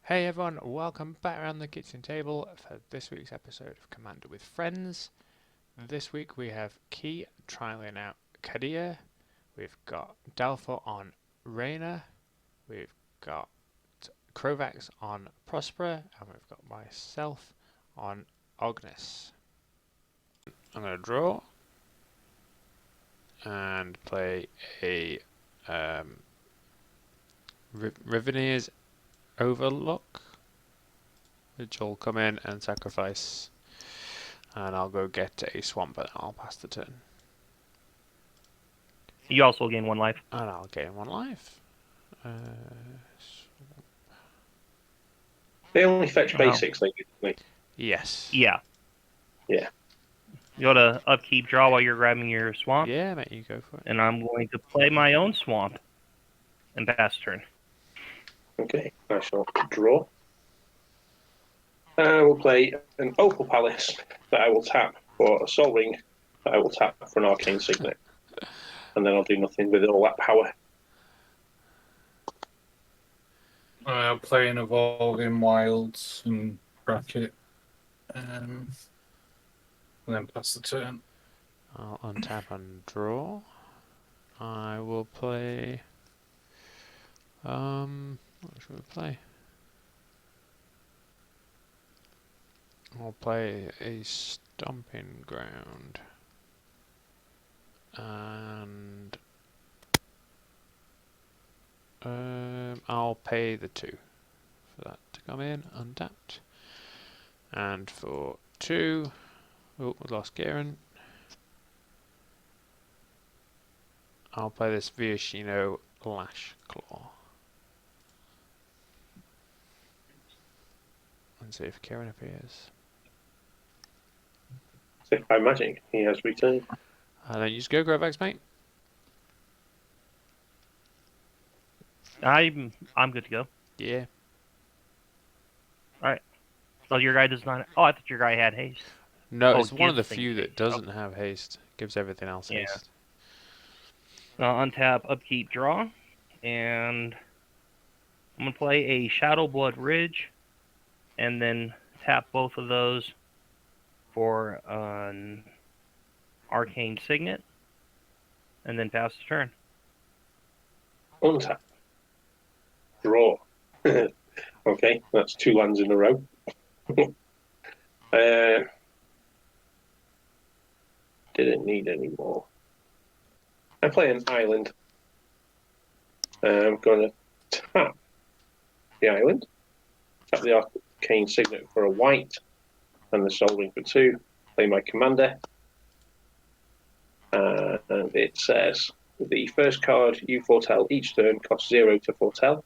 Hey everyone, welcome back around the kitchen table for this week's episode of Commander with Friends. This week we have Key trialing out Cadira, we've got Dalfor on Ranar, we've got Krovax on Prospera, and we've got myself on Ognis. I'm going to draw and play a Riveneer's Overlook, which will come in and sacrifice, and I'll go get a swamp and I'll pass the turn. You also gain 1 life. And I'll gain 1 life. They only fetch basics, they usually. Yes. Yeah. Yeah. You go to upkeep, draw while you're grabbing your swamp. Yeah, mate, you go for it. And I'm going to play my own swamp and pass turn. Okay, I shall draw. I will play an Opal Palace that I will tap for a Soul Ring that I will tap for an Arcane Signet. And then I'll do nothing with all that power. I'll play an Evolving Wilds and bracket. And then pass the turn. I'll untap and draw. I will play... what should we play? I'll play a Stomping Ground. And... I'll pay the 2 for that to come in, untapped. And for 2... Oh, we lost Garen. I'll play this Viashino Lash Claw. And see if Kieran appears. So by magic, he has returned. And then you just go Grovex, mate. I'm good to go. Yeah. Alright. So your guy does not... Oh, I thought your guy had haste. No, Oh, it's one of the gives few things that doesn't have haste. Gives everything else Yeah. haste. Untap, upkeep, draw. And I'm going to play a Shadow Blood Ridge. And then tap both of those for an Arcane Signet. And then pass the turn. Untap. Draw. Okay, that's 2 lands in a row. Didn't need any more. I play an island. I'm going to tap the island. Tap the Arcane Signet for a white. And the Soul Ring for 2. Play my commander. And it says, the first card you foretell each turn costs 0 to foretell.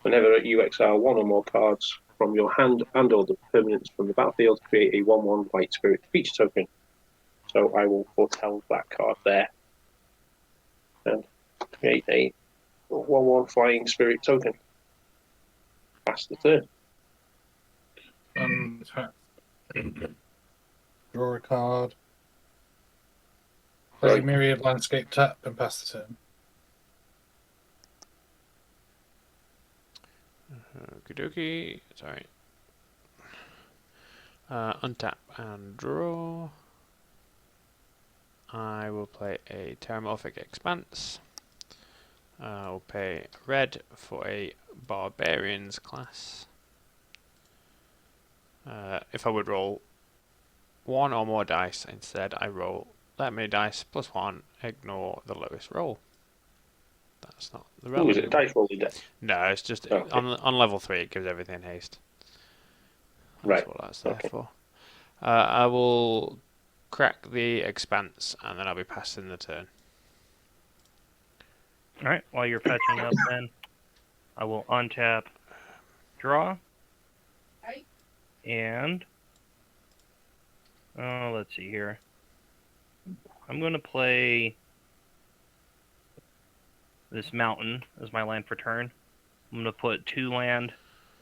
Whenever you exile 1 or more cards from your hand and or the permanents from the battlefield, create a 1/1 white spirit feature token. So I will foretell that card there. And create a 1/1 flying spirit token. Pass the turn. Untap. Draw a card. Right. Play Myriad Landscape tap and pass the turn. Okie dokie. Sorry. Untap and draw. I will play a Terramorphic Expanse. I'll pay red for a Barbarians class. If I would roll 1 or more dice, instead I roll let many dice plus 1, ignore the lowest roll. That's not the Ooh, is it a relevant. dice rolling deck? No, it's just Okay. on level 3 it gives everything haste. That's Right. what that's there Okay. for. I will crack the Expanse and then I'll be passing the turn. Alright, while you're fetching up then, I will untap, draw, and, let's see here. I'm going to play this mountain as my land for turn. I'm going to put 2 land,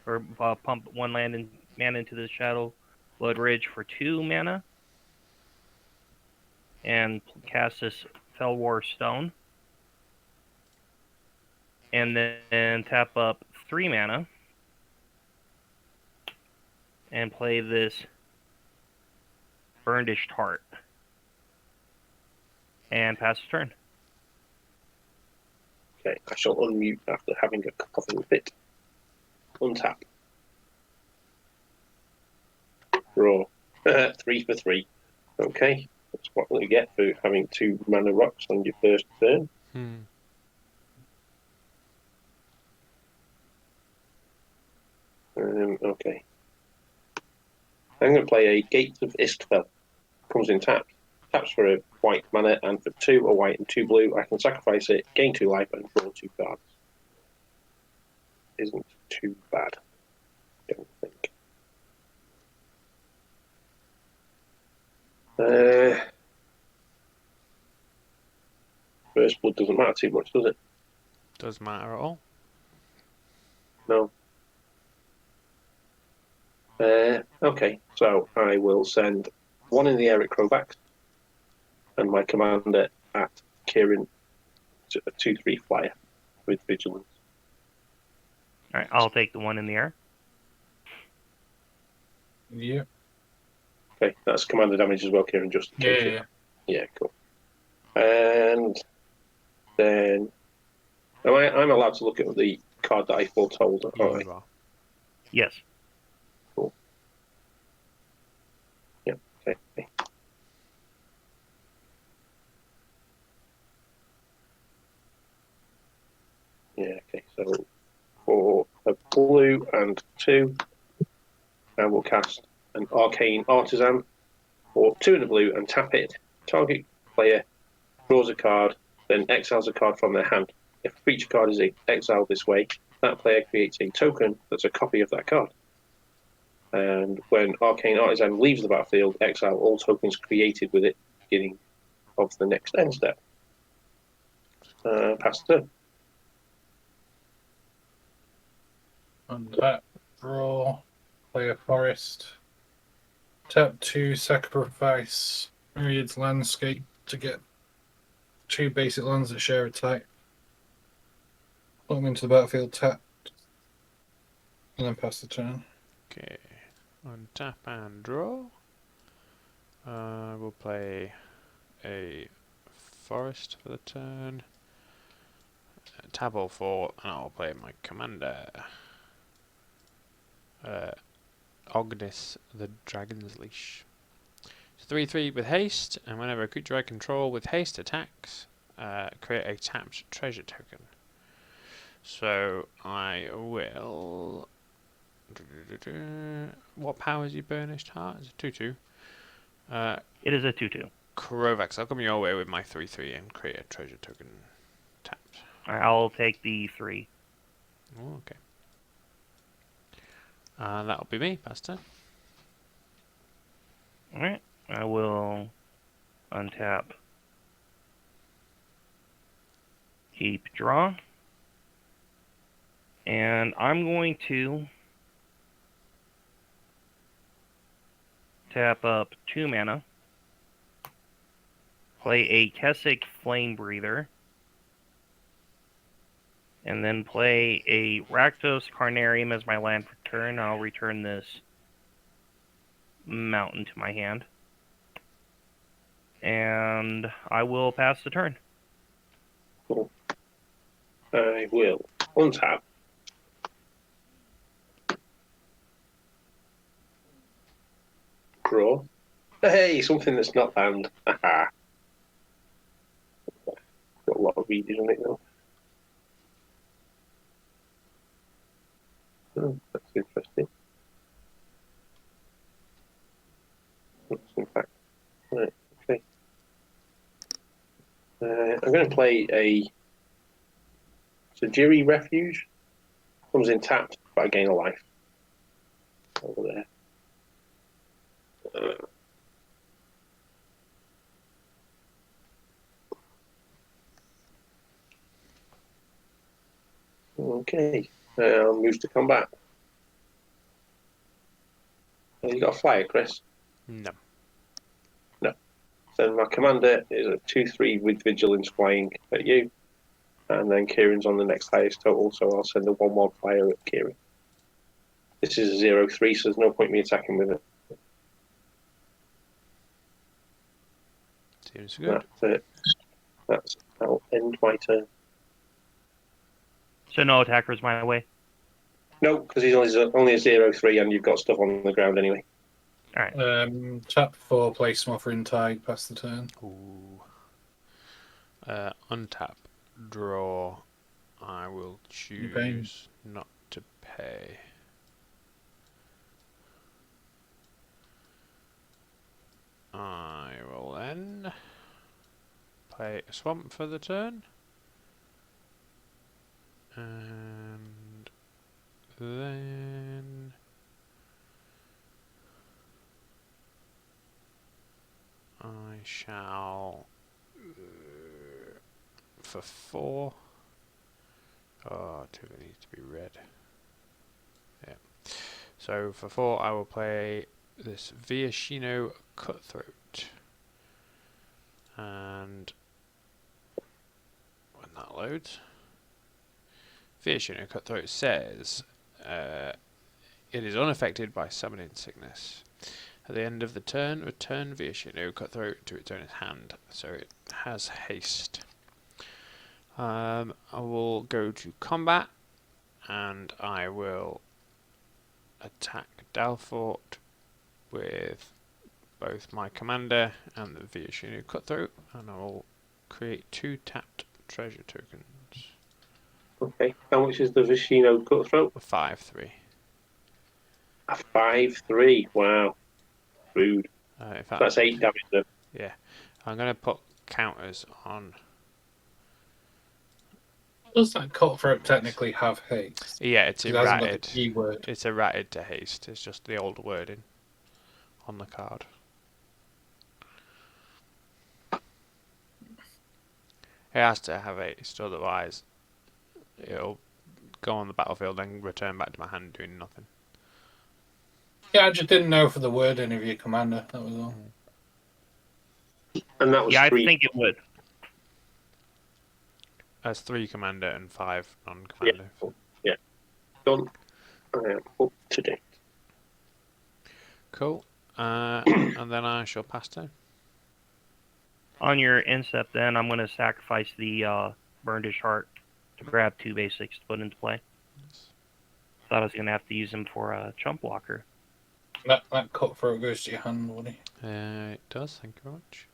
or pump 1 land and mana into the Shadow Blood Ridge for 2 mana. And cast this Fell War Stone. And then tap up 3 mana and play this Burnished Heart. And pass the turn. Okay, I shall unmute after having a coughing fit. Untap. Draw. 3 for 3. Okay, that's what we get for having 2 mana rocks on your first turn. Okay. I'm going to play a Gate of Istfell. Comes in tapped. Taps for a white mana, and for 2, a white and 2 blue. I can sacrifice it, gain 2 life, and draw 2 cards. Isn't too bad, I don't think. First blood doesn't matter too much, does it? Doesn't matter at all. No. Okay, so I will send 1 in the air at Krovax, and my commander at Kieran to a 2/3 flyer with vigilance. Alright, I'll take the 1 in the air. Yep. Okay, that's commander damage as well, Kieran, just in case. Yeah. Yeah, cool. And then I'm allowed to look at the card that I foretold, aren't I? You are. Yes. Cool. Yeah, okay. Yeah, okay, so for a blue and 2, I will cast an Arcane Artisan for 2 in a blue and tap it. Target player draws a card, then exiles a card from their hand. If a feature card is exiled this way, that player creates a token that's a copy of that card. And when Arcane Artisan leaves the battlefield, exile all tokens created with it, beginning of the next end step. Pass the turn. And that draw, play a forest. Tap 2, sacrifice Myriad's Landscape to get 2 basic lands that share a type. Put them into the battlefield tapped. And then pass the turn. Okay. Untap and draw. We'll play a forest for the turn. Tab all 4, and I'll play my commander. Ognis, the Dragon's Leash. It's 3/3 with haste, and whenever a creature I control with haste attacks, create a tapped treasure token. So I will. What power is your Burnished Heart? It's a 2/2. It is a 2/2. Krovax, I'll come your way with my 3/3 and create a treasure token tapped. Alright, I'll take the 3. Oh, okay. That'll be me, Pastor. Alright, I will untap. Keep draw. And I'm going to tap up 2 mana. Play a Kessick Flame Breather. And then play a Rakdos Carnarium as my land for turn. I'll return this mountain to my hand. And I will pass the turn. Cool. I will untap. Draw. Hey, something that's not banned. Haha. Got a lot of readers on it though. Oh, that's interesting. That's in fact. Right, okay. I'm going to play a Sajiri Refuge. Comes in tapped, but I gain a life. Over there. Okay. Moves to combat. You got a flyer, Chris? No. So my commander is a 2/3 with vigilance flying at you, and then Kieran's on the next highest total, so I'll send a 1/1 flyer at Kieran. This is a 0-3, so there's no point in me attacking with it. Seems good. That'll end my turn. So no attackers my way. No, because he's only a 0-3, and you've got stuff on the ground anyway. All right. Tap 4, play Smothering Tide, pass the turn. Ooh. Untap, draw. I will choose not to pay. I will then play a swamp for the turn. And then I shall for 4. Oh, 2 needs to be red. Yeah. So for 4 I will play this Viashino Cutthroat. And when that loads, Viashino Cutthroat says it is unaffected by summoning sickness. At the end of the turn, return Viashino Cutthroat to its owner's hand, so it has haste. I will go to combat, and I will attack Dalfort with both my commander and the Viashino Cutthroat, and I will create 2 tapped treasure tokens. Okay. How much is the Vishino Cutthroat? 5/3. A 5-3. Wow. Rude. In fact, That's 8 damage then. yeah, I'm going to put counters on. Does that Cutthroat technically have haste? Yeah, it's It hasn't got the errated. keyword. It's errated to haste. It's just the old wording on the card. It has to have haste, otherwise it'll go on the battlefield and return back to my hand doing nothing. Yeah, I just didn't know for the wording of your commander, that was all. And that was Yeah, 3. I think it would. That's 3 commander and 5 non-commander. Yeah. Done. I am up to date. Cool. And then I shall pass turn. On your incept, then, I'm going to sacrifice the Burnedish Heart to grab 2 basics to put into play. Thought I was going to have to use him for a chump blocker. That Cutthroat goes to your hand, Woody. It does, thank you very much.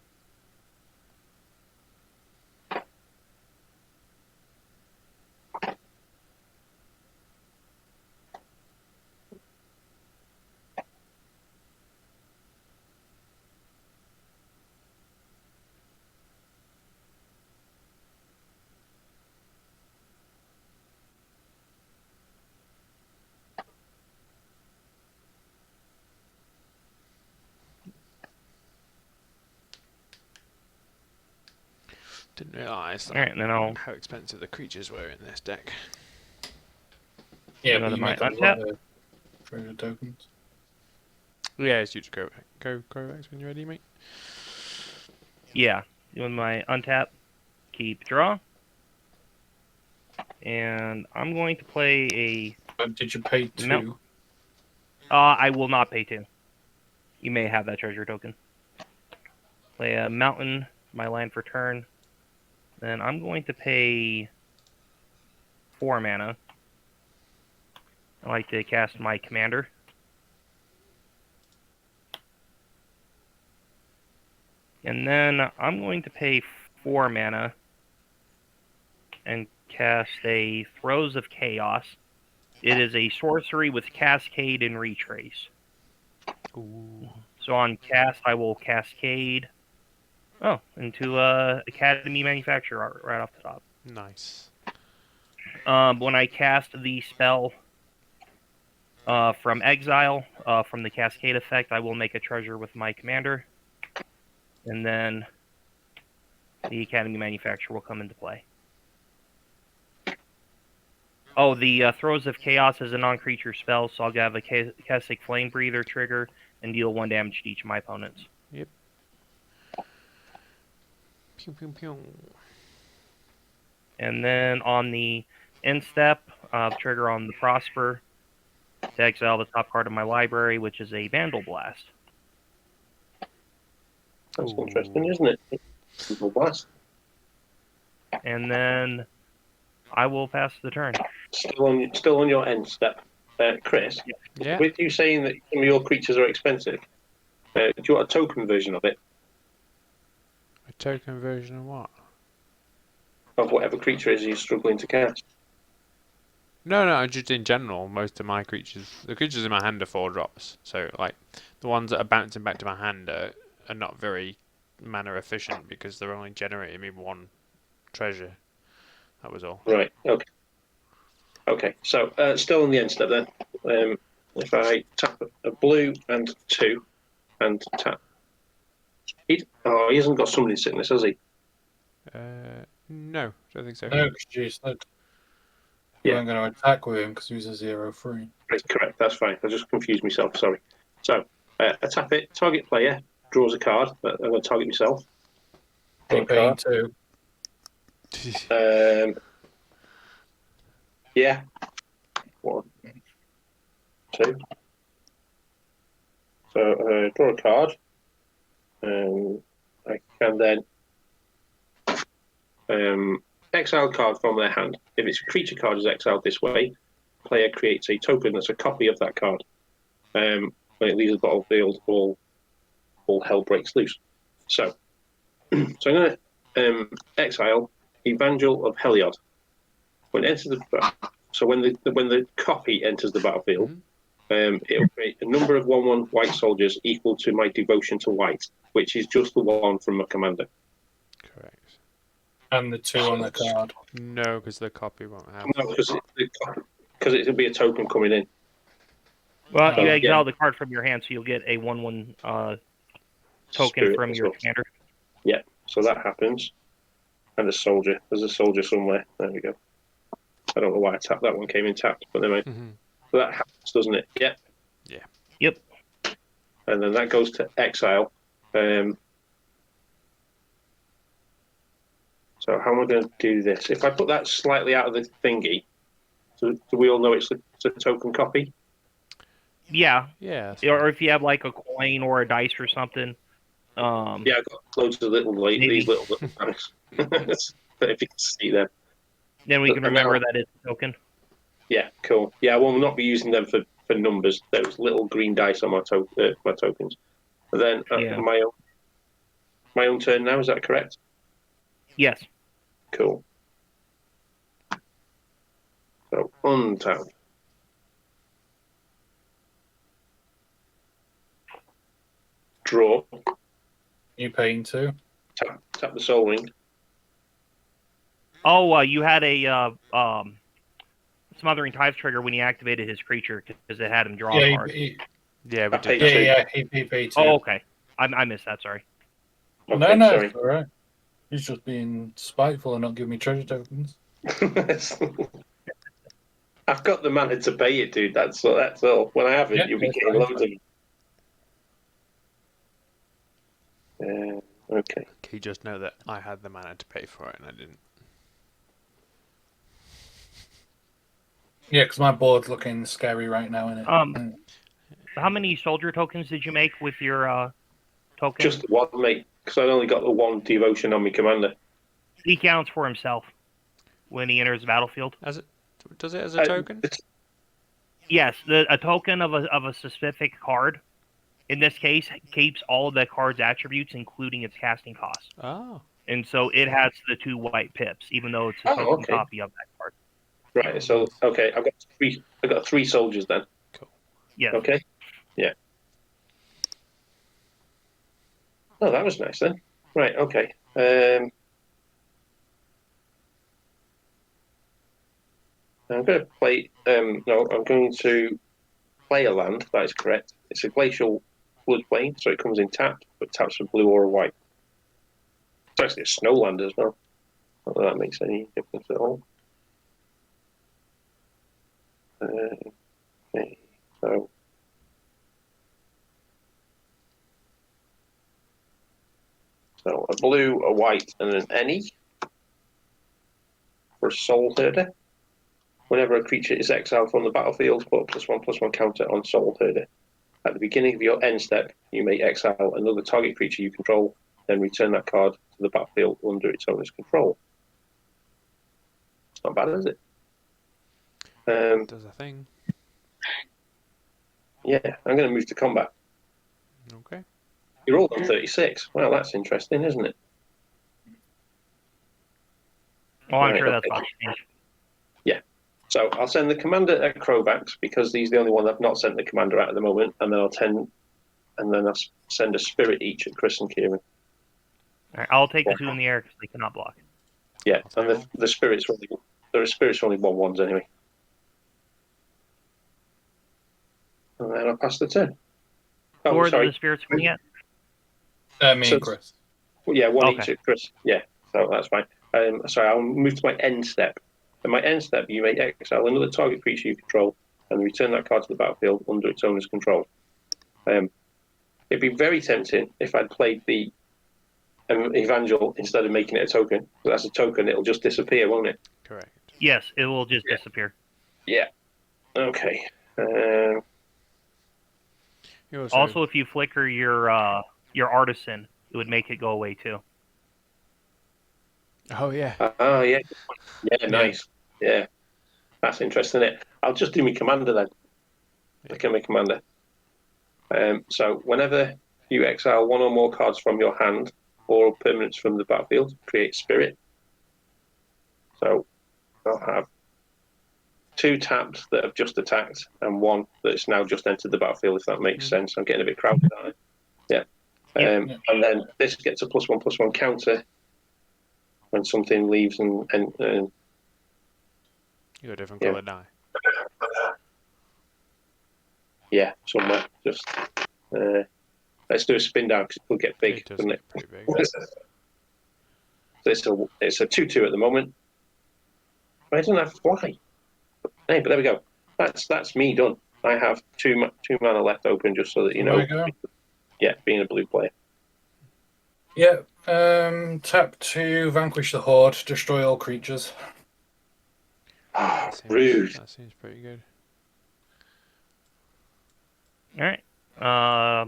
Didn't realise Alright, then I'll how expensive the creatures were in this deck. Yeah, Go but to you my make a untap. lot of treasure tokens. Yeah, it's you to go Rex, when you're ready, mate. Yeah, doing my untap, keep draw. And I'm going to play a... But did you pay 2? No. I will not pay 2. You may have that treasure token. Play a mountain, my land for turn. Then I'm going to pay 4 mana. I like to cast my commander. And then I'm going to pay 4 mana and cast a Throes of Chaos. It is a sorcery with Cascade and Retrace. Ooh. So on cast, I will Cascade into Academy Manufacturer right off the top. Nice. When I cast the spell from Exile, from the Cascade effect, I will make a treasure with my commander. And then the Academy Manufacturer will come into play. Oh, the Throes of Chaos is a non-creature spell, so I'll have a Kessic Flame Breather trigger and deal 1 damage to each of my opponents. Yep. Pew pew pew. And then on the end step, trigger on the Prosper, to exile the top card of my library, which is a Vandal Blast. That's Ooh. interesting, isn't it? Little blast. And then I will pass the turn. Still on your end step, Chris. Yeah. With you saying that some of your creatures are expensive, do you want a token version of it? A token version of what? Of whatever creature it is you're struggling to cast? No, just in general, most of my creatures, the creatures in my hand are 4-drops. So, like, the ones that are bouncing back to my hand are not very mana efficient because they're only generating me 1 treasure. That was all. Right, okay. So, still on the end step then. If I tap a blue and 2, and tap. He hasn't got summoning sickness, has he? No, don't think so. No, because you said you weren't going to attack with him because he was a 0/3. Right, correct, that's fine. I just confused myself, sorry. So, I tap it, target player draws a card, but I'm going to target myself. You're paying 2. Yeah. 1, 2. So, draw a card. I can then exile a card from their hand. If it's a creature card is exiled this way, player creates a token that's a copy of that card. When it leaves the battlefield, all hell breaks loose. So, I'm going to exile Evangel of Heliod. When it enters the when the copy enters the battlefield, it'll create a number of 1/1 white soldiers equal to my devotion to white, which is just the one from my commander. Correct. And the 2 on the card. No, because the copy won't have. No, because it'll be a token coming in. Well, you exile the card from your hand, so you'll get a 1/1 token Spirit from your commander. Yeah, so that happens. And a soldier. There's a soldier somewhere. There we go. I don't know why I tapped that one. Came in tapped, but anyway. So that happens, doesn't it? Yeah. Yeah. Yep. And then that goes to exile. So how am I going to do this? If I put that slightly out of the thingy, do we all know it's a token copy? Yeah. Yeah. Or if you have like a coin or a dice or something. Yeah, I've got loads of these little dice. If you can see them. Then we can remember that it's a token. Yeah, cool. Yeah, I will not be using them for numbers. Those little green dice on my tokens. And then my own turn now. Is that correct? Yes. Cool. So untap. Draw. You paying 2? Tap the Soul Ring. Oh, you had a Smothering Tides trigger when he activated his creature because it had him draw a card. Yeah, we did. He paid 2. Oh, okay. I missed that. Sorry. Okay, no, sorry. it's all right. He's just being spiteful and not giving me treasure tokens. I've got the mana to pay it, dude. That's all. When I have it, you'll be getting loads of it. Okay. He just know that I had the mana to pay for it and I didn't. Yeah, because my board's looking scary right now, innit? How many soldier tokens did you make with your token? Just one, mate. Because I only got the 1 devotion on my commander. He counts for himself when he enters the battlefield. Does it as a token? Yes, a token of a specific card. In this case, keeps all the card's attributes, including its casting cost. Oh. And so it has the 2 white pips, even though it's a token copy of that card. Right. So okay, I've got 3 soldiers then. Cool. Yes. Okay. Yeah. Oh, that was nice then. Right. Okay. I'm going to play. No, I'm going to play a land. That is correct. It's a glacial floodplain, so it comes in tapped, but taps for blue or white. It's actually a snow land as well. Not that makes any difference at all. Okay, so a blue, a white, and an any for Soul Herder. Whenever a creature is exiled from the battlefield, put a +1/+1 counter on Soul Herder. At the beginning of your end step, you may exile another target creature you control, then return that card to the battlefield under its owner's control. It's not bad, is it? Does a thing. Yeah, I'm going to move to combat. Okay. You rolled on 36. Well, that's interesting, isn't it? Oh, I'm Right, sure that's okay. about to change. So I'll send the commander at Krovax because he's the only one I've not sent the commander out at the moment, and then I'll send a spirit each at Chris and Kieran. All right, I'll take the 2 in the air because they cannot block. Yeah, I'll and take the spirits are only 1/1s anyway. And then I'll pass the turn. Who Oh, are sorry. the spirits coming at? Me So- and Chris. Well, yeah, one Okay. each at Chris. Yeah, so that's fine. Sorry, I'll move to my end step. In my end step, you may exile another target creature you control and return that card to the battlefield under its owner's control. It'd be very tempting if I'd played the Evangel instead of making it a token. But as a token, it'll just disappear, won't it? Correct. Yes, it will just disappear. Yeah. Okay. You Also, if you flicker your artisan, it would make it go away too. Oh yeah. Yeah. Yeah, nice. Yeah. That's interesting, isn't it? I'll just do my commander then. Become a commander. So whenever you exile one or more cards from your hand or permanents from the battlefield, create spirit. So I'll have 2 tapped that have just attacked and 1 that's now just entered the battlefield, if that makes sense. I'm getting a bit crowded, aren't I? Yeah. Yep. And then this gets a +1/+1 counter when something leaves and You got a different Yeah. coloured die. yeah, somewhere. Just let's do a spin down because it could get big, It does doesn't get it? pretty big. So it's a 2/2 at the moment. I don't have fly. Hey, but there we go. That's me done. I have two mana left open, just so that you know. There we go. Yeah, being a blue player. Yeah. Tap to vanquish the horde, destroy all creatures. Rude. That seems pretty good. All right. I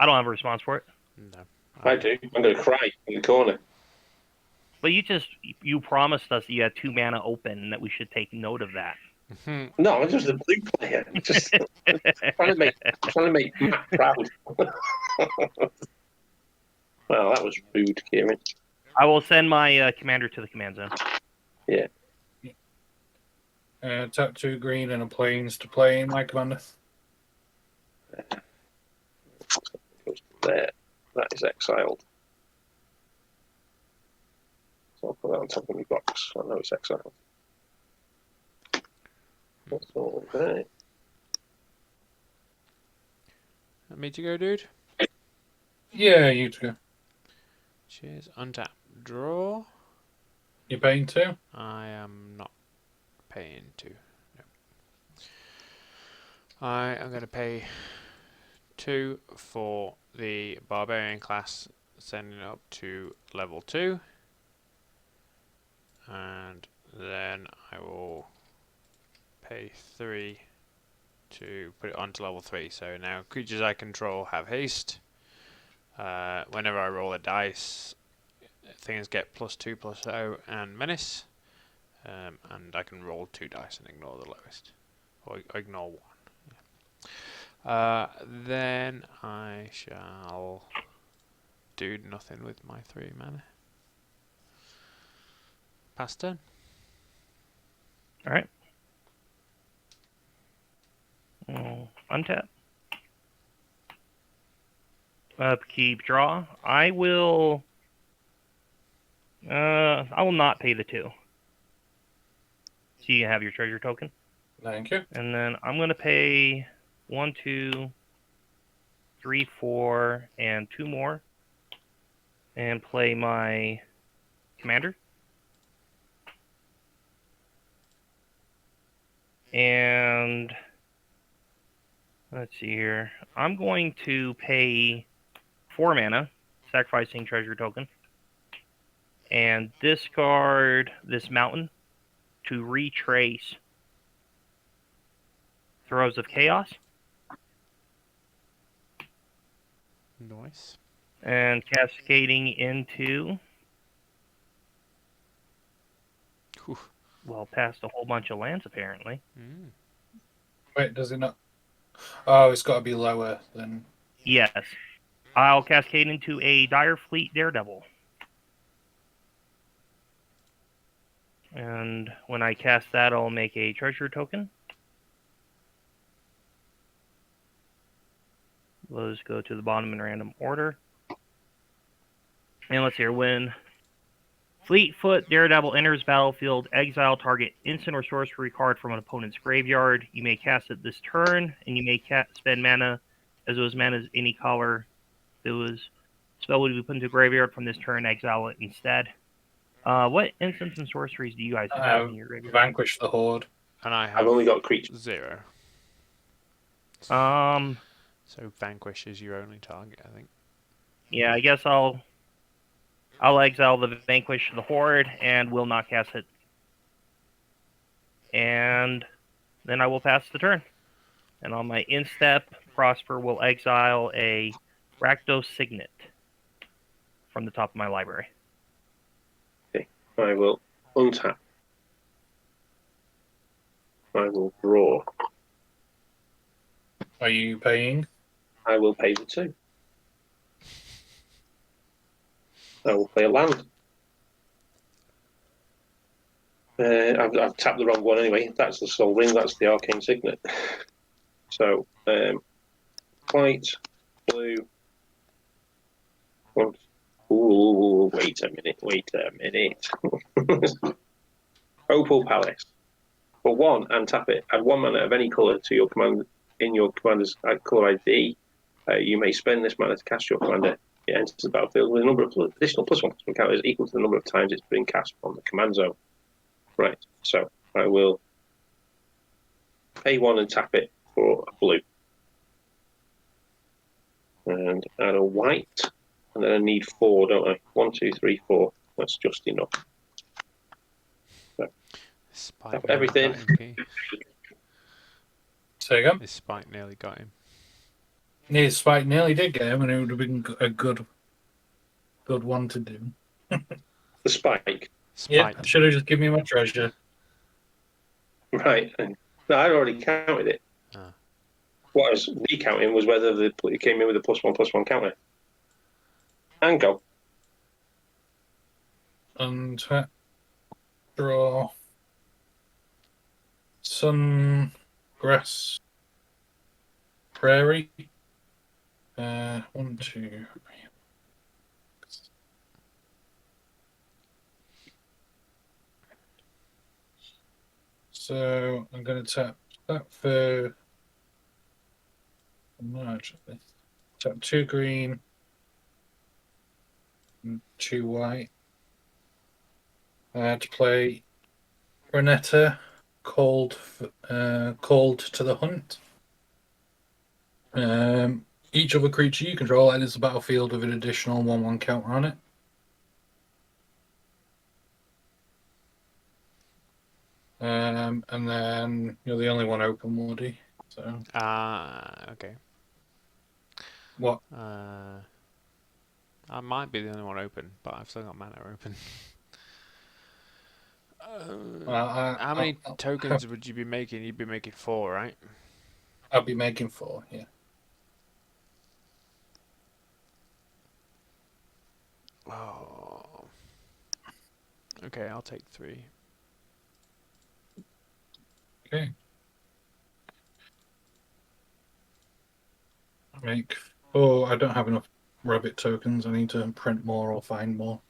don't have a response for it. No. I do. I'm going to cry in the corner. But you promised us that you had 2 mana open and that we should take note of that. No, I'm just a blue player. Just trying to make Matt proud. Well, that was rude, Kieran. I will send my commander to the command zone. Yeah. Tap 2 green and a plains to play my commander. Goes there. That is exiled. So I'll put that on top of my box. I know it's exiled. That's all there. Me to go, dude. Yeah, you to go. Cheers. Untap. Draw. You paying 2? I am not paying 2. No. I am going to pay 2 for the barbarian class, sending it up to level 2, and then I will pay 3 to put it onto level 3. So now creatures I control have haste. Whenever I roll a dice, things get +2/+0 and menace, and I can roll 2 dice and ignore the lowest, or ignore 1. Then I shall do nothing with my 3 mana. Pass turn. All right. Untap. Upkeep, draw. I will not pay the 2. So you have your treasure token. Thank you. And then I'm going to pay 1, 2, 3, 4, and 2 more. And play my commander. And let's see here. I'm going to pay 4 mana, sacrificing treasure token, and discard this mountain to retrace Throes of Chaos. Nice. And cascading into, Whew. well, past a whole bunch of lands, apparently. Mm. Wait, does it not? Oh, it's got to be lower than. Yes. I'll cascade into a Dire Fleet Daredevil. And when I cast that, I'll make a treasure token. Those go to the bottom in random order. And let's see, when Fleetfoot Daredevil enters battlefield, exile target instant or sorcery card from an opponent's graveyard. You may cast it this turn, and you may spend mana as those mana is any color. Those spell would be put into graveyard from this turn, exile it instead. What instants and sorceries do you guys have in your graveyard? Vanquish the Horde. And I have I've only got creatures. 0. Um, So Vanquish is your only target, I think. yeah, I guess I'll exile the Vanquish the Horde and will not cast it. And then I will pass the turn. And on my instep, Prosper will exile a Rakdos Signet from the top of my library. I will untap. I will draw. Are you paying? I will pay for 2. I will play a land. I've tapped the wrong one anyway. That's the Soul Ring. That's the Arcane Signet. So, white, blue. One. Ooh, wait a minute. Opal Palace. For 1, and tap it. Add 1 mana of any colour to your command in your commander's colour ID. You may spend this mana to cast your commander. It enters the battlefield with a number of additional +1 counters equal to the number of times it's been cast on the command zone. Right, so I will pay 1 and tap it for a blue. And add a white. And then I need 4, don't I? 1, 2, 3, 4. That's just enough. Spike everything. Got him, Key. Say again? His Spike nearly got him. Yeah, Spike nearly did get him, and it would have been a good one to do. The spike. Yeah, Spike. should have just given me my treasure. Right. No, I'd already counted it. Ah. What I was recounting was whether it came in with a +1/+1 counter. And go. And draw sun, grass, prairie. 1, 2, 3. So I'm going to tap that for. No, actually, tap 2 green and 2 white. To play Renetta, called to the hunt. Each other creature you control enters the battlefield with an additional 1/1 counter on it. And then you're the only one open, Mordy. So Okay. what? I might be the only one open, but I've still got mana open. How many tokens would you be making? You'd be making 4, right? I'll be making 4. Yeah. Oh. Okay, I'll take 3. Okay. Make 4. I don't have enough rabbit tokens. I need to print more or find more.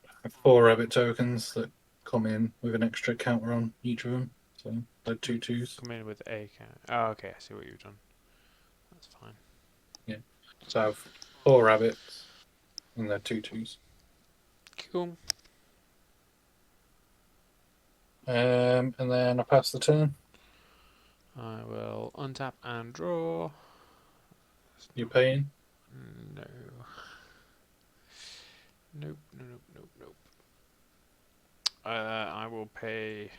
I have 4 rabbit tokens that come in with an extra counter on each of them. So they're 2 2s. Come in with a count. Oh, okay, I see what you've done. That's fine. Yeah. So I have 4 rabbits and they're 2 2s. Cool. And then I pass the turn. I will untap and draw. You're paying? No. Nope, nope, nope, nope. I will pay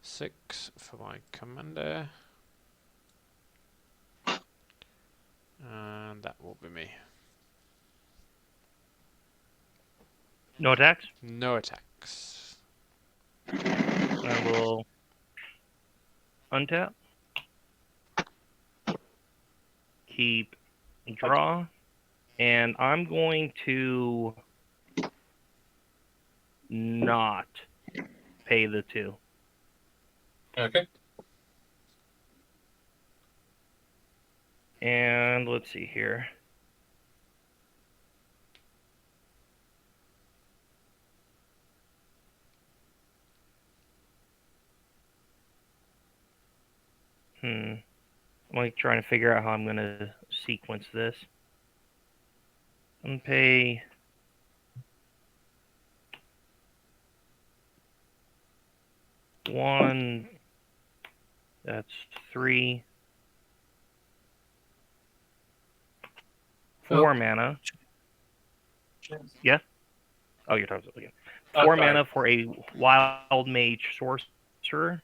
6 for my commander. And that will be me. No attacks? No attacks. I will untap. Keep draw. And I'm going to not pay the 2. Okay. And let's see here. I'm like trying to figure out how I'm going to sequence this. I'm going to pay 1. That's 3. 4 mana. Yeah? Oh, you're talking again. 4 mana for a Wild Mage Sorcerer.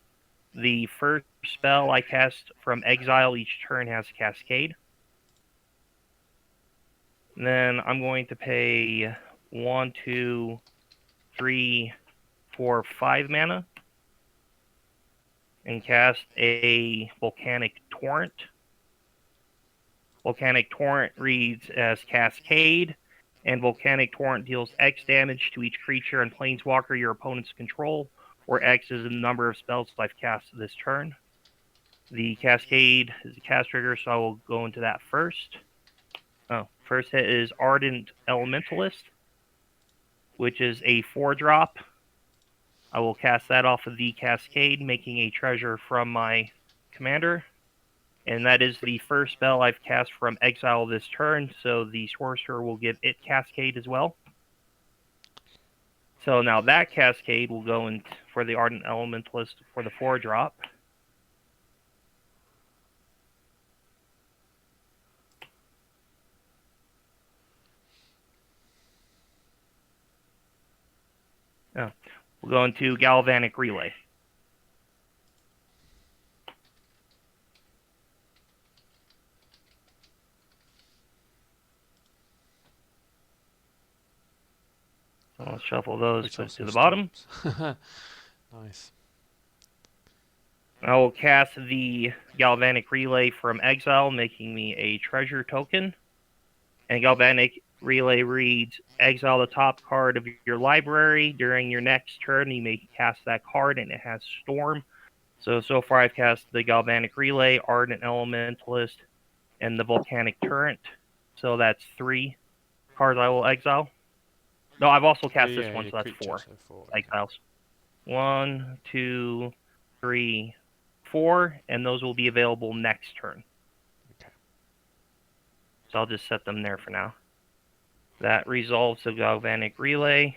The first spell I cast from exile each turn has Cascade. And then I'm going to pay 1, 2, 3, 4, 5 mana and cast a Volcanic Torrent. Volcanic Torrent reads as Cascade, and Volcanic Torrent deals X damage to each creature and planeswalker your opponents control, where X is the number of spells I've cast this turn. The Cascade is a cast trigger, so I will go into that first. First hit is Ardent Elementalist, which is a 4-drop. I will cast that off of the Cascade, making a treasure from my commander. And that is the first spell I've cast from exile this turn, so the sorcerer will give it Cascade as well. So now that Cascade will go in for the Ardent Elementalist for the 4-drop. We'll go into Galvanic Relay. I'll shuffle those to the bottom. Nice. I will cast the Galvanic Relay from exile, making me a treasure token. And Galvanic Relay reads, exile the top card of your library. During your next turn, you may cast that card, and it has Storm. So far I've cast the Galvanic Relay, Ardent Elementalist, and the Volcanic Torrent. So that's 3 cards I will exile. No, I've also cast this one, so that's 4 exiles. 1, 2, 3, 4, and those will be available next turn. Okay. So I'll just set them there for now. That resolves the Galvanic Relay.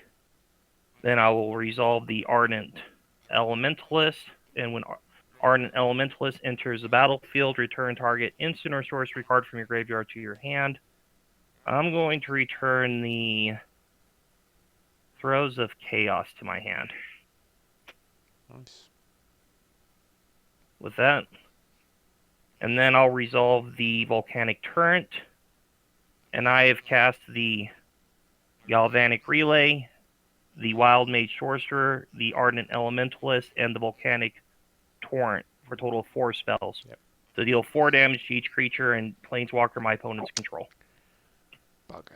Then I will resolve the Ardent Elementalist, and when Ardent Elementalist enters the battlefield, return target instant or sorcery card from your graveyard to your hand. I'm going to return the Throes of Chaos to my hand. Nice. With that. And then I'll resolve the Volcanic Torrent. And I have cast the Galvanic Relay, the Wild Mage Sorcerer, the Ardent Elementalist, and the Volcanic Torrent for a total of 4 spells. Yep. So deal 4 damage to each creature and planeswalker my opponent's control. Bugger.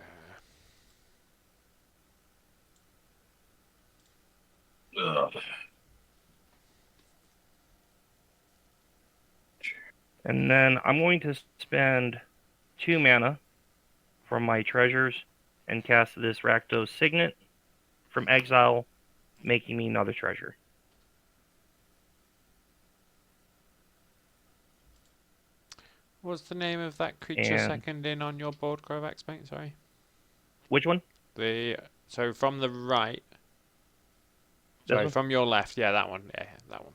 Ugh. And then I'm going to spend 2 mana from my treasures and cast this Rakdos Signet from exile, making me another treasure. What's the name of that creature second in on your board, Grovax, mate? Sorry. Which one? So from the right. Sorry, from your left. Yeah, that one. Yeah, that one.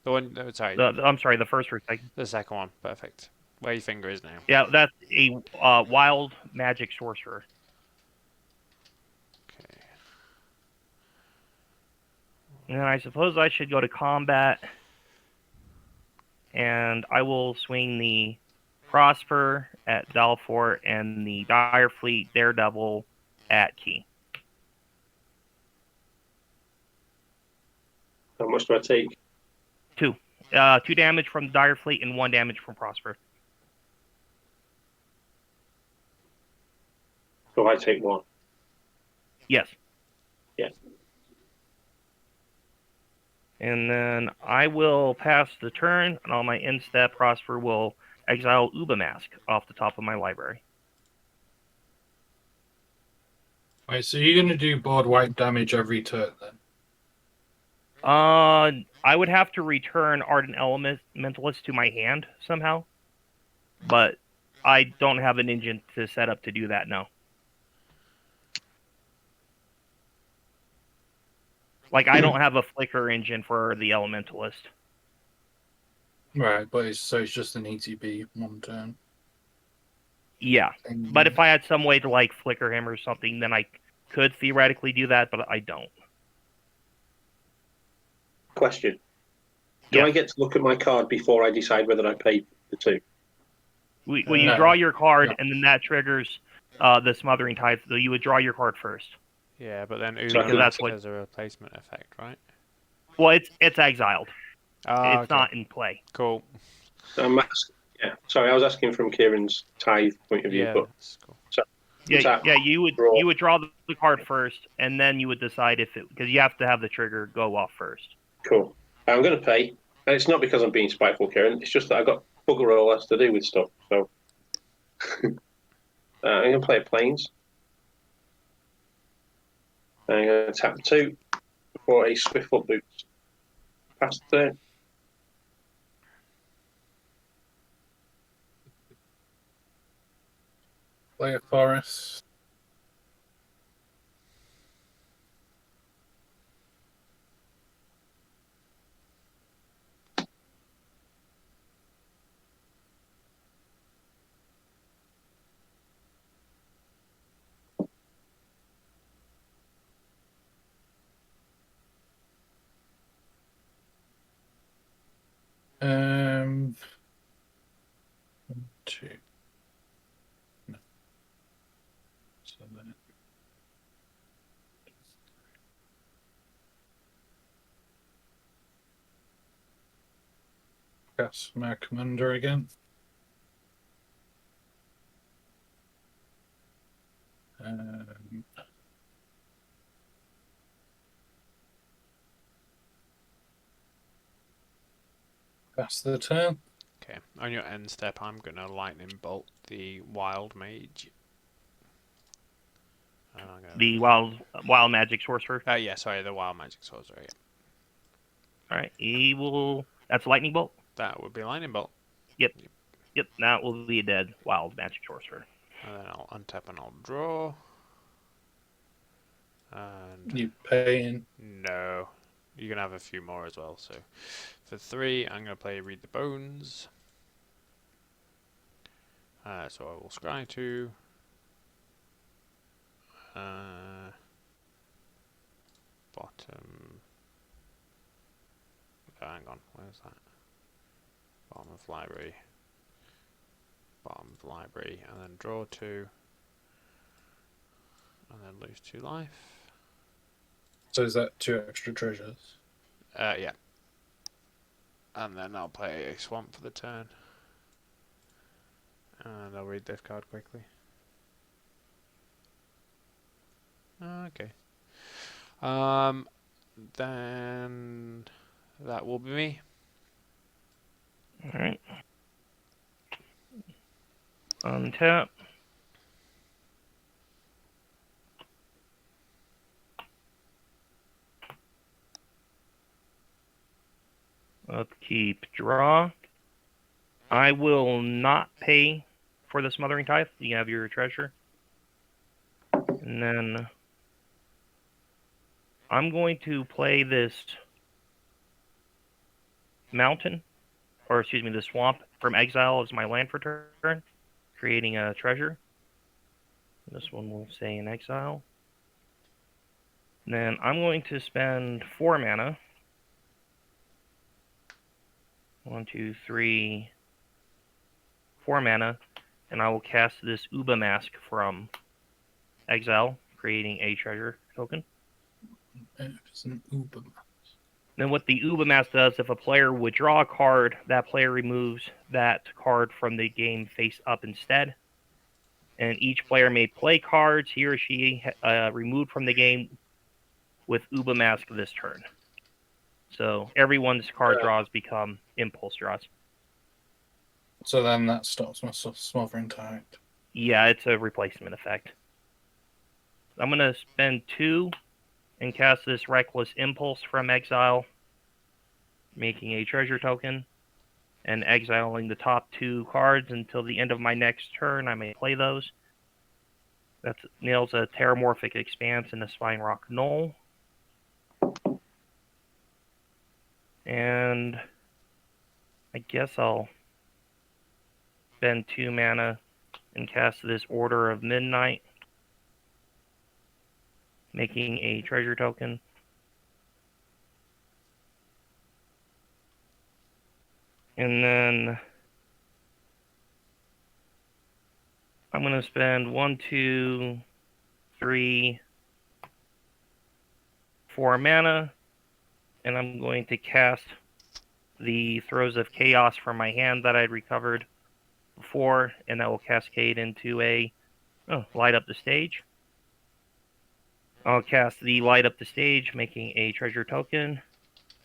The one. Sorry. I'm sorry, the first or second? The second one. Perfect. Where your finger is now. Yeah, that's a wild magic sorcerer. And I suppose I should go to combat, and I will swing the Prosper at Dalfort and the Dire Fleet Daredevil at Key. How much do I take? 2. 2 damage from Dire Fleet and 1 damage from Prosper. So I take 1. Yes. Yeah. And then I will pass the turn, and on my end step, Prosper will exile Uba Mask off the top of my library. Right, so you're going to do board wipe damage every turn then? I would have to return Ardent Elementalist to my hand somehow, but I don't have an engine to set up to do that now. Like, I don't have a flicker engine for the Elementalist. Right, but it's just an ETB 1 turn. Yeah, but if I had some way to, like, flicker him or something, then I could theoretically do that, but I don't. Question. Do I get to look at my card before I decide whether I pay the 2? Well, you No. draw your card, No. and then that triggers the Smothering Tithe, so you would draw your card first. Yeah, but then So I can- that's as a replacement effect, right? Well, it's exiled. Ah, It's okay. not in play. Cool. Yeah, sorry, I was asking from Kieran's tithe point of view, Yeah, but that's cool. Yeah, you would Draw. you would draw the card first, and then you would decide if it, because you have to have the trigger go off first. cool. I'm going to pay, and it's not because I'm being spiteful, Kieran. It's just that I've got bugger all else to do with stuff. So I'm going to play Plains. I'm going to tap 2 for a Swiftfoot Boots. Pass the turn. Play a forest. Um, 1, 2. No. So then. Cast my commander again. Pass the turn. Okay. On your end step, I'm gonna lightning bolt the wild mage. And I'm gonna... The wild magic sorcerer. yeah, sorry, the wild magic sorcerer. Yeah. All right, he will. That's lightning bolt. That would be lightning bolt. Yep, that will be a dead wild magic sorcerer. And then I'll untap and I'll draw. And You paying. no, you can have a few more as well. So for 3, I'm gonna play Read the Bones. So I will scry 2. Bottom. Oh, hang on, where's that? Bottom of library. Bottom of library, and then draw 2. And then lose 2 life. So is that 2 extra treasures? Yeah. And then I'll play a swamp for the turn. And I'll read this card quickly. Okay. Then that will be me. All right. Untap. Upkeep, draw. I will not pay for the Smothering Tithe. You have your treasure. And then I'm going to play this mountain, or excuse me, the swamp from exile as my land for turn, creating a treasure. This one will stay in exile. Then I'm going to spend 4 mana. 1, 2, 3, 4 mana, and I will cast this Uba Mask from exile, creating a treasure token. It's an Uber. Then what the Uba Mask does, if a player would draw a card, that player removes that card from the game face up instead. And each player may play cards he or she removed from the game with Uba Mask this turn. So everyone's card draws become impulse draws. So then that stops my Smothering Tide. Yeah, it's a replacement effect. I'm going to spend 2 and cast this Reckless Impulse from exile, making a treasure token, and exiling the top 2 cards until the end of my next turn. I may play those. That nails a Terramorphic Expanse and a Spine Rock Knoll. And I guess I'll spend 2 mana and cast this Order of Midnight, making a treasure token. And then I'm going to spend 1, 2, 3, 4 mana, and I'm going to cast the Throes of Chaos from my hand that I'd recovered before, and that will cascade into a Light Up the Stage. I'll cast the Light Up the Stage, making a treasure token,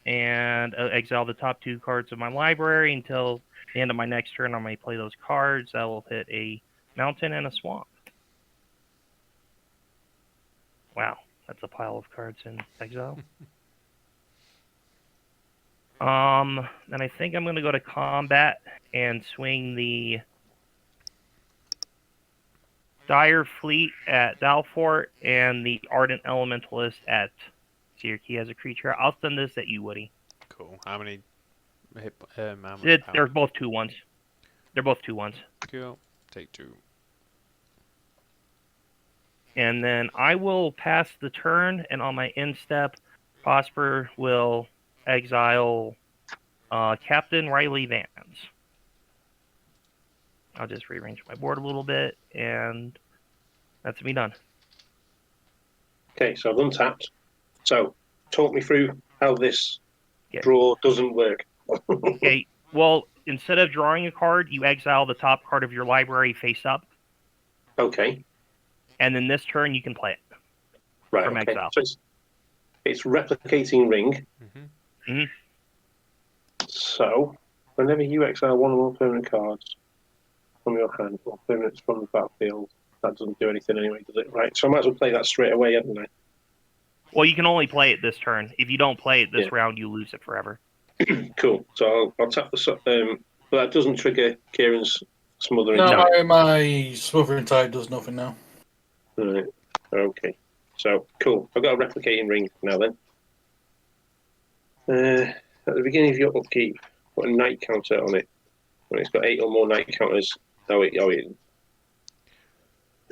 and exile the top 2 cards of my library until the end of my next turn. I may play those cards. That will hit a mountain and a swamp. Wow, that's a pile of cards in exile. Then I think I'm going to go to combat and swing the Dire Fleet at Dalfort and the Ardent Elementalist at Sirki as a creature. I'll send this at you, Woody. Cool. How many hit? How many They're both 2/1s. They're both 2/1s. Cool. Take 2. And then I will pass the turn, and on my end step, Prosper will exile Captain Riley Vance. I'll just rearrange my board a little bit, and that's me done. Okay, so I've untapped. So, talk me through how this draw doesn't work. Okay, well, instead of drawing a card, you exile the top card of your library face up. Okay. And then this turn, you can play it. Right, from okay. exile. So it's replicating ring. Mm-hmm. Mm-hmm. So, whenever you exile one or more permanent cards from your hand or permanents from the battlefield, that doesn't do anything anyway, does it? Right, so I might as well play that straight away, haven't I? Well, you can only play it this turn. If you don't play it this round, you lose it forever. Cool. So I'll tap the... but that doesn't trigger Kieran's smothering. No, Tide. my Smothering Tide does nothing now. Right. Okay. So, cool. I've got a replicating ring now then. At the beginning of your upkeep, put a night counter on it. When it's got 8 or more night counters, it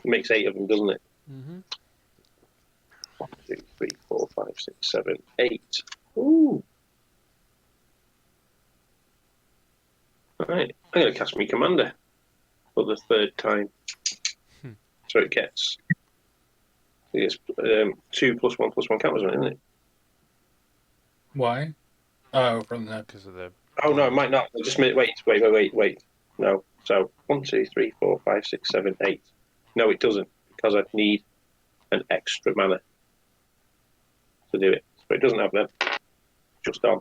makes 8 of them, doesn't it? Mm-hmm. 1, 2, 3, 4, 5, 6, 7, 8. Ooh. Right. I'm going to cast me Commander for the 3rd time. So it gets 2+1/+1 counters on it, isn't it? Why? Oh, from the... Because of the... Oh, no, it might not. Just wait. No. So 1, 2, 3, 4, 5, 6, 7, 8. No, it doesn't, because I'd need an extra mana to do it. So it doesn't have them. Just on.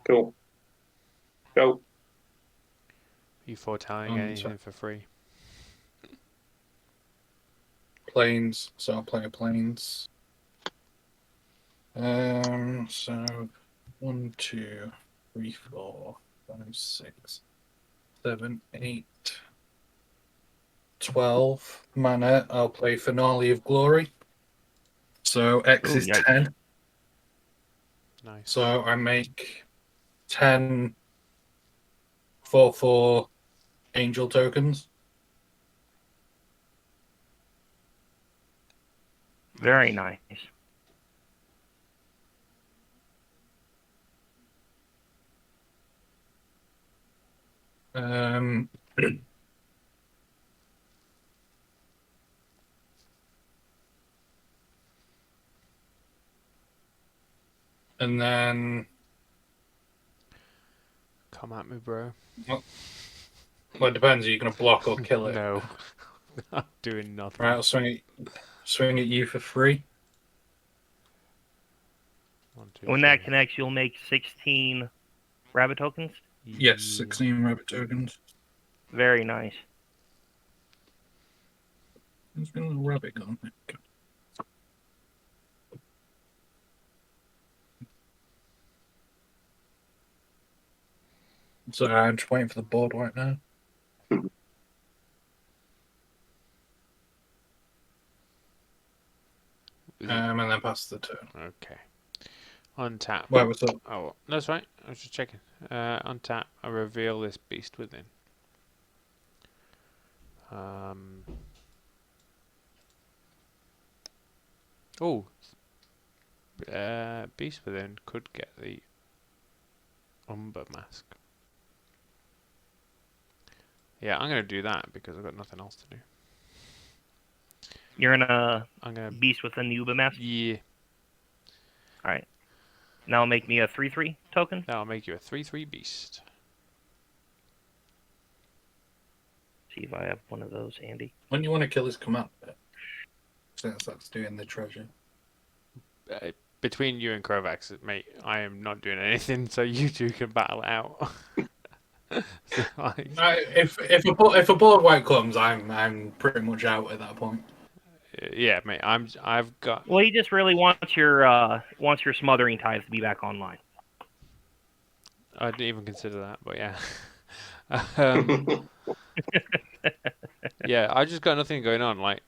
Cool. Go. You foretelling anything for free? Planes, so I'll play a Planes. So 1, 2, 3, 4, 5, 6, 7, 8, 12 mana. I'll play Finale of Glory. So X is 10. Nice. So I make 10 4/4 angel tokens. Very nice. Um, and then, Come at me, bro. well, it depends. Are you going to block or kill it? No. I'm doing nothing. Right, I'll swing at you for free. 1, 2, When that 3. connects, you'll make 16 rabbit tokens. Yes, Yeah. 16 rabbit tokens. Very nice. There's been a little rabbit gone. So I'm just waiting for the board right now. And then pass the turn. Okay. Untap. Wait, what's up? Oh, that's right. I was just checking. Untap. I reveal this beast within. Oh. Beast within could get the Umber mask. Yeah, I'm gonna do that because I've got nothing else to do. You're in a I'm gonna. beast within the Uba mask. Yeah. All right. Now make me a 3/3 token. That'll make you a 3/3 beast. See if I have one of those handy. When you want to kill his commander, since that's doing the treasure. Between you and Krovax, mate, I am not doing anything, so you two can battle it out. So, like, If a board wipe comes, I'm pretty much out at that point. yeah, mate, I've got. Well, he just really wants your smothering tithes to be back online. I didn't even consider that, but yeah. Yeah, I just got nothing going on. Like,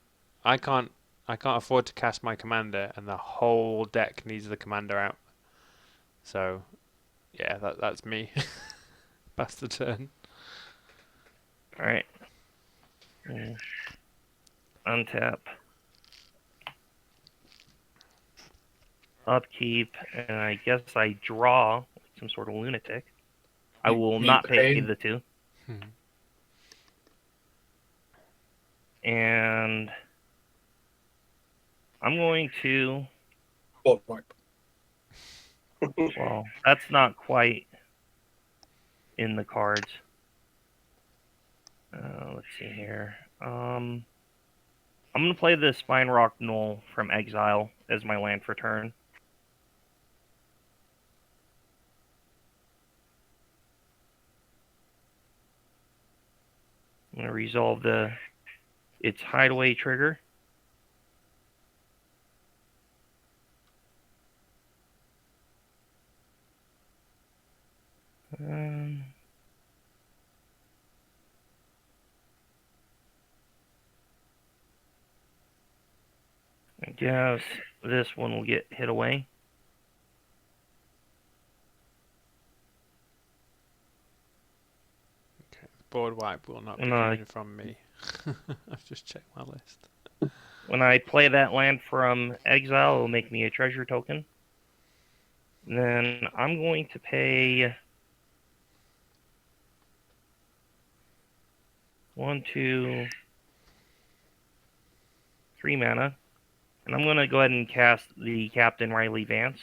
I can't afford to cast my commander, and the whole deck needs the commander out. So, yeah, that's me. Pass the turn. All right. Untap. Upkeep, and I guess I draw like some sort of lunatic. I will not pay the 2. And I'm going to. Board wipe. Well, that's not quite in the cards. Let's see here. I'm going to play the Spine Rock Knoll from Exile as my land for turn. I'm going to resolve its hideaway trigger. I guess this one will get hit away. Okay, board wipe will not be No. coming from me. I've just checked my list. When I play that land from Exile, it'll make me a treasure token. And then I'm going to pay 1, 2, 3 mana. And I'm going to go ahead and cast the Captain Riley Vance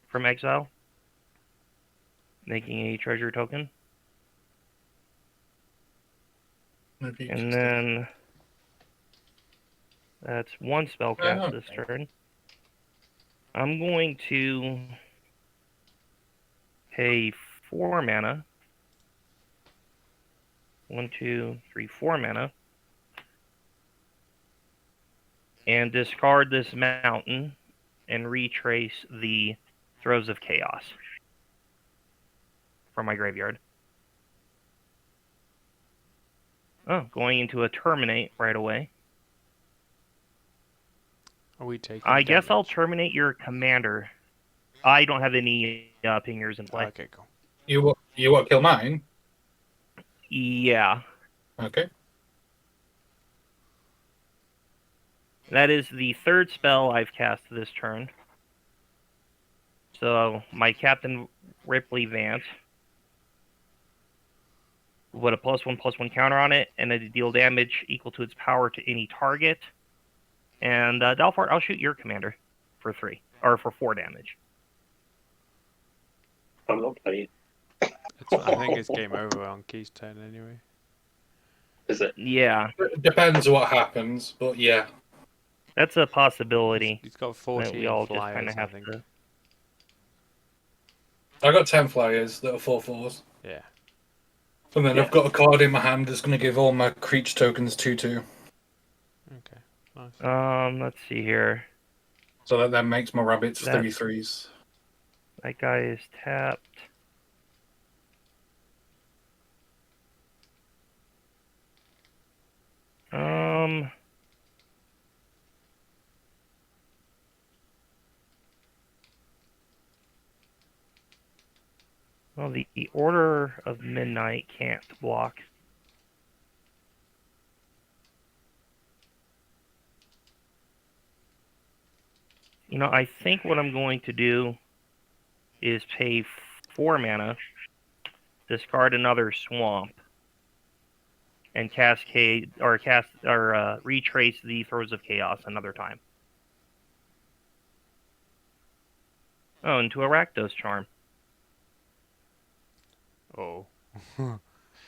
from Exile, making a treasure token. And then that's 1 spell cast this turn. I'm going to pay 4 mana. 1, 2, 3, 4 mana. And discard this mountain and retrace the Throes of Chaos from my graveyard. Oh, going into a Terminate right away. Are we taking I guess I'll damage? terminate your commander. I don't have any pingers in play. Okay, cool. You want to kill mine? Yeah. Okay. That is the third spell I've cast this turn. So my Captain Ripley Vance will put a +1/+1 counter on it, and it deal damage equal to its power to any target. And Dalfort, I'll shoot your commander for 3 or for 4 damage. I'm not playing. I think it's game over on Key's turn anyway. Is it? Yeah, It depends what happens, but yeah. that's a possibility. He's got That 14 we all just flyers, kind of I have think. to. I got 10 flyers that are 4/4s. Yeah. And then Yeah. I've got a card in my hand that's going to give all my creature tokens 2/2. Okay. Nice. Let's see here. So that then makes my rabbits That- 3/3s. That guy is tapped. Well, the Order of Midnight can't block. I think what I'm going to do is pay 4 mana, discard another swamp, and retrace the Throes of Chaos another time. Oh, into a Rakdos Charm. Oh.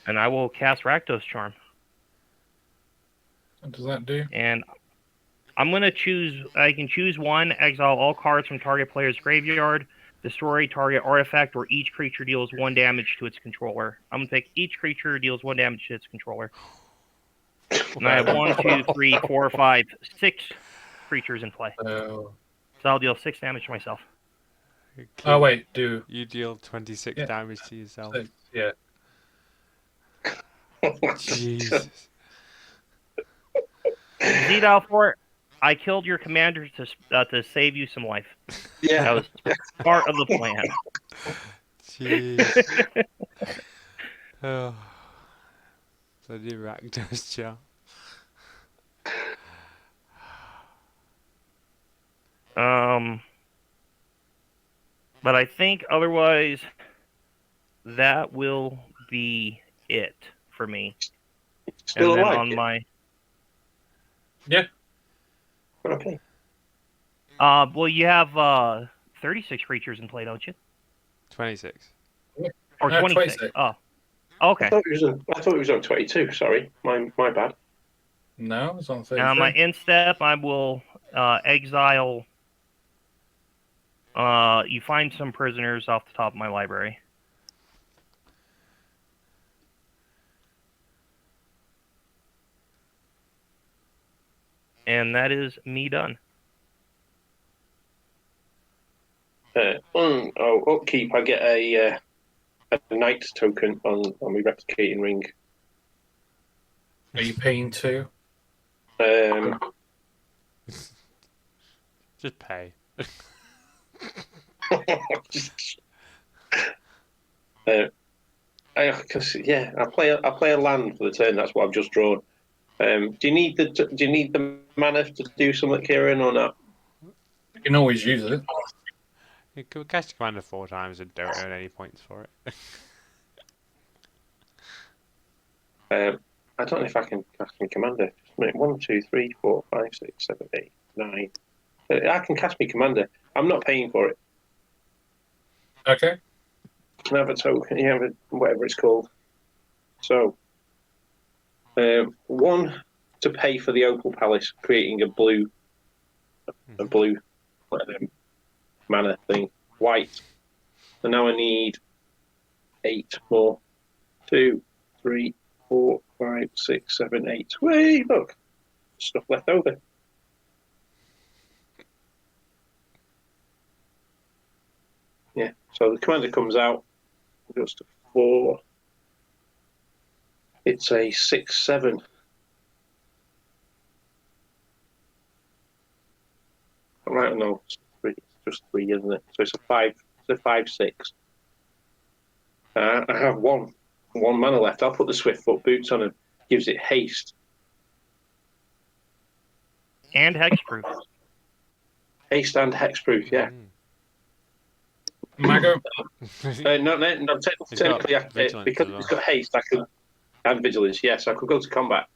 And I will cast Rakdos Charm. What does that do? And I'm going to choose... I can choose one, exile all cards from target player's graveyard, destroy target artifact, or each creature deals 1 damage to its controller. I'm going to pick each creature deals 1 damage to its controller. And I have 1, 2, 3, 4, 5, 6 creatures in play. So I'll deal 6 damage to myself. Oh, wait, do... You deal 26 damage to yourself. Yeah. Jesus. Dalfort, I killed your commander to save you some life. Yeah. That was part of the plan. Jeez. Oh. Bloody Rakdos Charm. But I think otherwise that will be it for me. Still and then alive? on my Okay. well, you have 36 creatures in play, don't you? 26. Or 26. 26. Oh, okay. I thought it was on 22. Sorry, my bad. No, it's on 33. My end step, I will exile. You find some prisoners off the top of my library. And that is me done. Upkeep. I get a knight token on my replicating ring. Are you paying 2? Just pay. I play a land for the turn. That's what I've just drawn. Do you need the mana to do something, Kieran, or not? You can always use it. You can cast Commander 4 times and don't earn any points for it. I don't know if I can cast my Commander. Just a minute. 1, 2, 3, 4, 5, 6, 7, 8, 9. I can cast my Commander. I'm not paying for it. Okay. You can have a token. You have whatever it's called. So, 1 to pay for the Opal Palace, creating a blue mana thing, white. And now I need 8 more. 2, 3, 4, 5, 6, 7, 8. Wait, look, stuff left over. Yeah. So the commander comes out, goes to 4. It's a 6/7. Right, no, it's 3. It's just 3, isn't it? So it's a 5. It's a 5/6. I have one mana left. I'll put the Swiftfoot boots on and gives it haste. And hexproof. Haste and hexproof, yeah. Mago. No, technically, vigilance because as well. it's got haste, and vigilance, yes, I could go to combat.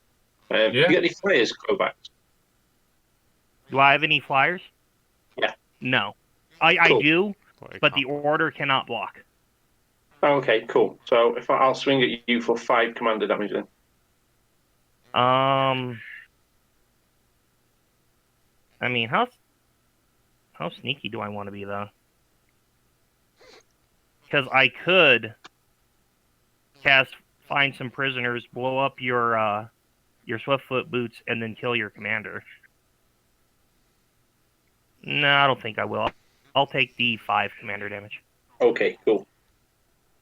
Yeah. You get any flyers, go back? Do I have any flyers? Yeah. No. I Cool. do, But but the order cannot block. Oh, okay, cool. So if I'll swing at you for 5 commander damage then. I mean, how sneaky do I want to be, though? Because I could cast Find Some Prisoners, blow up your Swiftfoot boots, and then kill your commander. No, I don't think I will. I'll take the 5 commander damage. Okay, cool.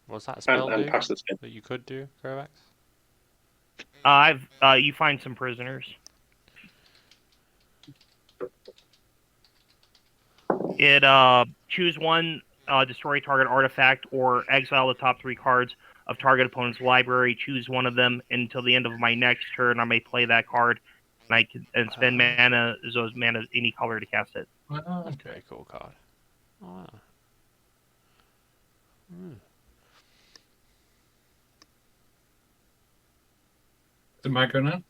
What's that spell And do pass the turn. that you could do, Kovacs? You Find Some Prisoners. It choose one, destroy target artifact, or exile the top 3 cards of target opponent's library. Choose one of them until the end of my next turn. I may play that card, and spend mana, those mana any color to cast it. That's a pretty cool card. Oh, wow. The Mago now.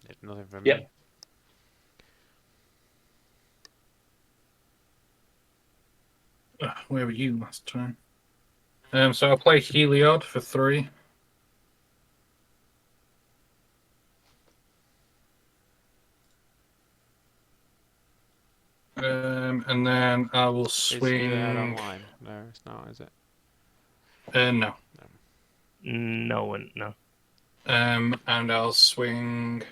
It's nothing from Yep. me. Where were you last time? So I'll play Heliod for 3. And then I will swing. Is Heliod online? No, it's not, is it? No. No. And I'll swing.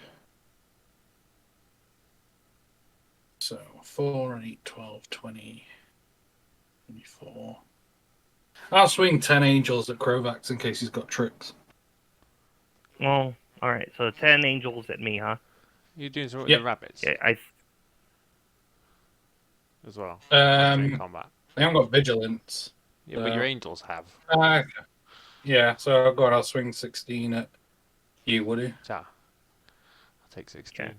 So 4, 8, 12, 20, 24. I'll swing 10 angels at Kovacs in case he's got tricks. Well, alright, so 10 angels at me, huh? You're doing something Yep. with the rabbits Yeah, as well. Um, Combat. They haven't got vigilance. Yeah, but your angels have. Yeah, so I'll swing 16 at you, Woody. I'll take 16. Okay.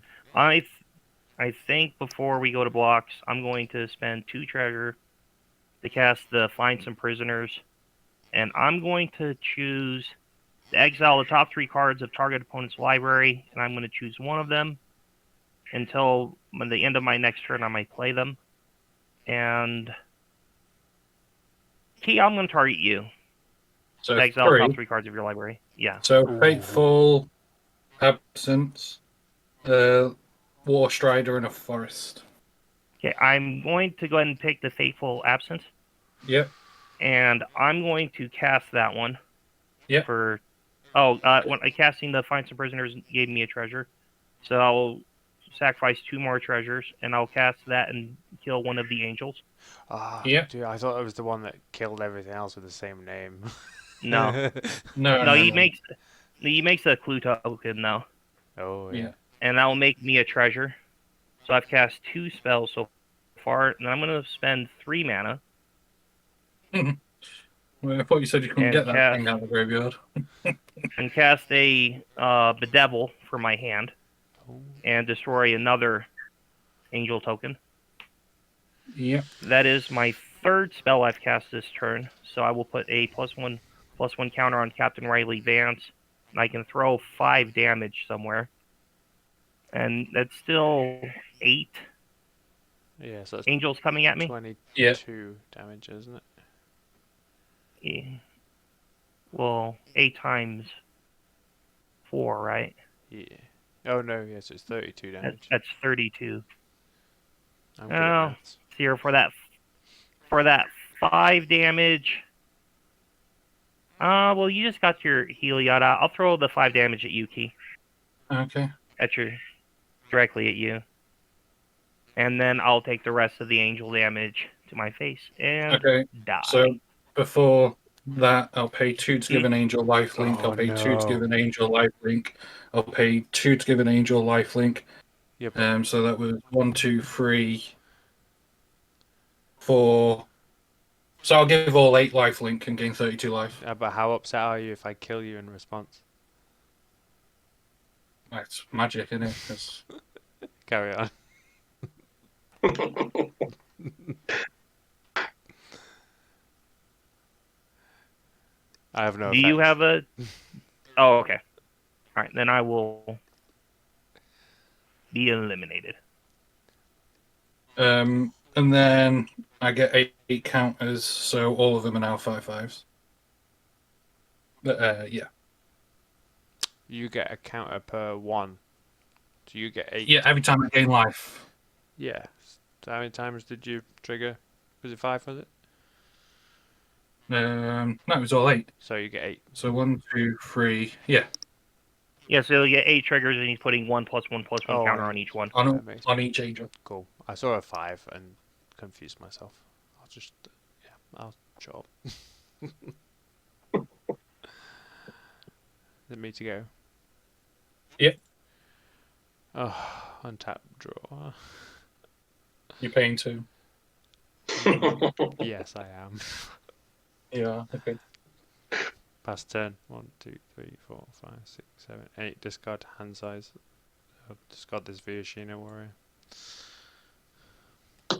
I think before we go to blocks, I'm going to spend 2 treasure to cast the Find Some Prisoners, and I'm going to choose to exile the top 3 cards of target opponent's library, and I'm going to choose one of them until the end of my next turn. I might play them, and Key, I'm going to target you. So Exile the top 3. 3 cards of your library. Yeah. So Fateful, Absence, War Strider, and a Forest. Okay, I'm going to go ahead and pick the Fateful Absence. Yep. And I'm going to cast that one. Yep. When casting the Find Some Prisoners gave me a treasure. So I'll sacrifice 2 more treasures, and I'll cast that and kill one of the angels. Yep. Dude, I thought it was the one that killed everything else with the same name. No. No, he makes a clue token, though. Oh, yeah. And that will make me a treasure. So I've cast 2 spells so far, and I'm going to spend 3 mana. Well, I thought you said you couldn't And get that cast- thing out of the graveyard. And cast a Bedevil for my hand. Oh. And destroy another angel token. Yep. That is my 3rd spell I've cast this turn. So I will put a +1/+1 counter on Captain Riley Vance. And I can throw 5 damage somewhere. And that's still 8 Yeah, so it's angels coming at me. 22 damage, isn't it? Yeah. Well, 8 times 4, right? Yeah. Oh, no, yes, it's 32 damage. That's 32. I'm good at maths. Here for that 5 damage. Well, you just got your Heliod out. I'll throw the 5 damage at you, Key. Okay. Directly at you. And then I'll take the rest of the angel damage to my face and die. So before that, I'll pay 2 to give an angel lifelink. Oh, I'll pay 2 to no. give an angel lifelink. I'll pay 2 to give an angel lifelink. Yep. So that was 1, 2, 3, 4. So I'll give all 8 lifelink and gain 32 life. But how upset are you if I kill you in response? That's magic, isn't it? 'Cause Carry on. I have no Do you effects. have a? Oh, okay. All right, then I will be eliminated. And then I get eight counters, so all of them are now 5/5s. Yeah. You get a counter per one. So you get 8. Yeah, every time I gain life. Yeah. So how many times did you trigger? Was it 5, was it? No, it was all 8. So you get 8. So 1, 2, 3. Yeah, Yeah, so you'll get 8 triggers, and he's putting 1+1+1 Oh, counter on on each one. That makes on each angel. Cool. I saw a 5 and confused myself. I'll just, I'll shut up. Is it me to go? Yep. Oh, untap draw. You're paying 2. Yes, I am. Yeah, okay. Pass turn. 1, 2, 3, 4, 5, 6, 7, 8. Discard hand size. I'll discard this Viashino warrior.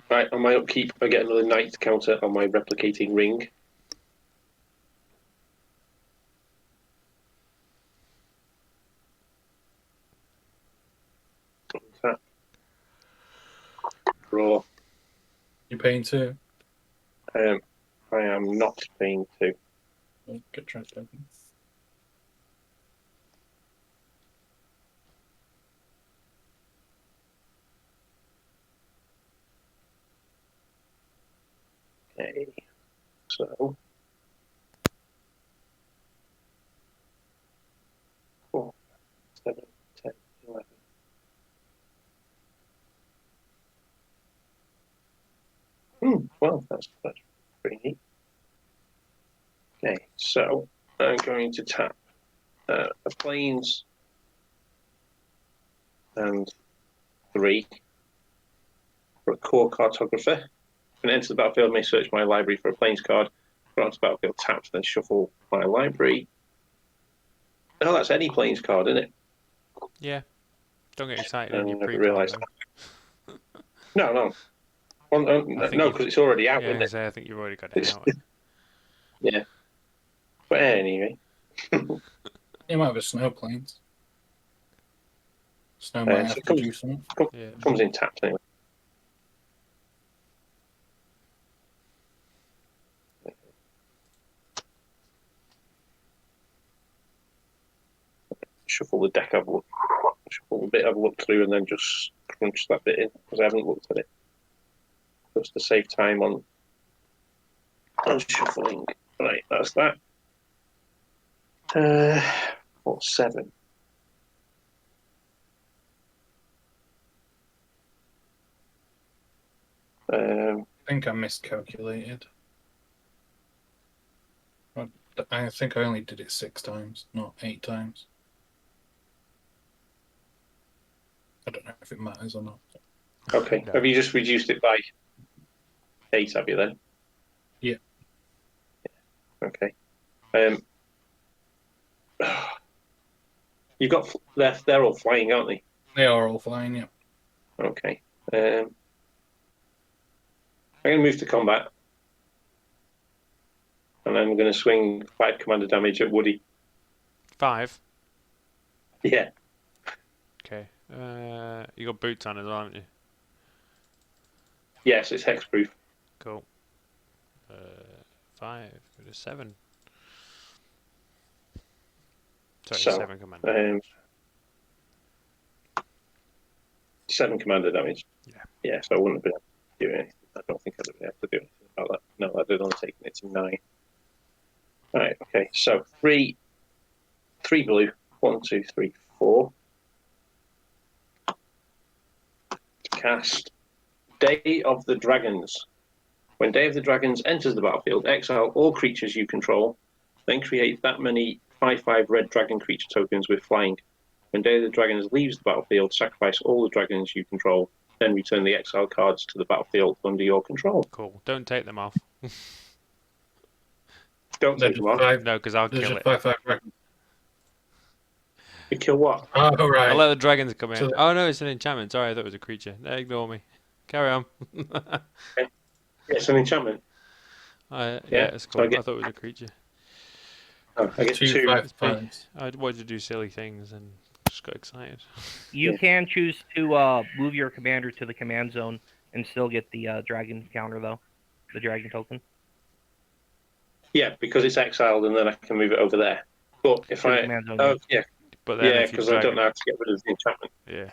Right, on my upkeep, I get another knight counter on my replicating ring. Tap. Draw. You're paying 2. I am not paying 2. Get trapped open. Okay, so 4, 7, 10, 11. Well, that's pretty neat. Okay, so I'm going to tap a plains and 3 for a core cartographer. When I enter the battlefield, I may search my library for a plains card. Go onto the battlefield, tap, then shuffle my library. Oh, that's any plains card, isn't it? Yeah. Don't get excited when you never pre realised though. No. Well, I think no, because it's already out, Yeah, isn't it? I think you've already got it out. Yeah. But anyway. You might have a snow planes. Snow might have to do something. Yeah. Comes in tapped anyway. Shuffle the deck shuffle the bit I've looked through, and then just crunch that bit in because I haven't looked at it. Just to save time on shuffling. Right, that's that. 7. I think I miscalculated. I think I only did it 6 times, not 8 times. I don't know if it matters or not. Okay. No. Have you just reduced it by 8, have you then? Yeah. Okay. You've got they're all flying, aren't they? They are all flying, yeah. Okay. I'm going to move to combat, and I'm going to swing 5 commander damage at Woody. 5. Yeah. Okay. You got boots on as well, haven't you? Yes, it's hexproof. Cool. 5. Go to 7. Sorry, So, 7 commander. 7 commander damage. Yeah. Yeah, so I wouldn't have been able to do anything. I don't think I'd have been able to do anything about that. No, I'd have only taken it to 9. Right, okay, so 3 blue. 1, 2, 3, 4. Cast Day of the Dragons. When Day of the Dragons enters the battlefield, exile all creatures you control, then create that many 5/5 red dragon creature tokens with flying. When Day of the Dragons leaves the battlefield, sacrifice all the dragons you control, then return the exile cards to the battlefield under your control. Cool. Don't take them off. Don't take them off. No, because I'll There's kill a it. 5/5 dragon. You kill what? Oh, I'll right. let the dragons come in. So- Oh no, it's an enchantment. Sorry, I thought it was a creature. No, ignore me. Carry on. Yeah, it's an enchantment. Yeah, Yeah, it's so I cool. get- I thought it was a creature. Oh, I get 2. 5/5. I wanted to do silly things and just got excited. You Yeah. can choose to move your commander to the command zone and still get the dragon counter, though. The dragon token. Yeah, because it's exiled, and then I can move it over there. But if To the I, command zone, oh yeah, But then yeah, if you because I don't know how to get rid of the enchantment. Yeah.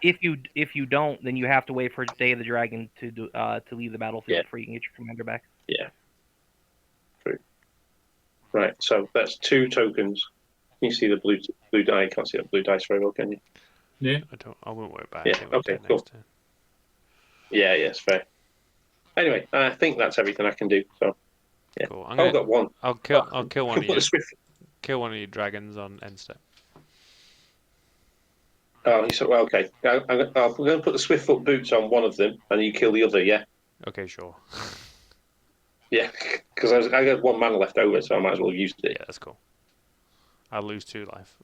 If you don't, then you have to wait for Day of the Dragon to leave the battlefield Yeah. before you can get your commander back. Yeah. True. Right. So that's 2 tokens. You see the blue die. You can't see that blue dice very well, can you? Yeah. I won't worry about Yeah, it. I think we'll okay, do it cool. next turn. Yeah. Yeah. It's fair. Anyway, I think that's everything I can do. So yeah. Cool. I've got 1. I'll kill I one can of put you. the swift. Kill one of your dragons on end step. Oh, you said, well, okay. I'm going to put the Swiftfoot boots on one of them, and you kill the other. Yeah. Okay, sure. Yeah. Because I got 1 mana left over, so I might as well use Yeah, it. that's cool. I'll lose 2 life.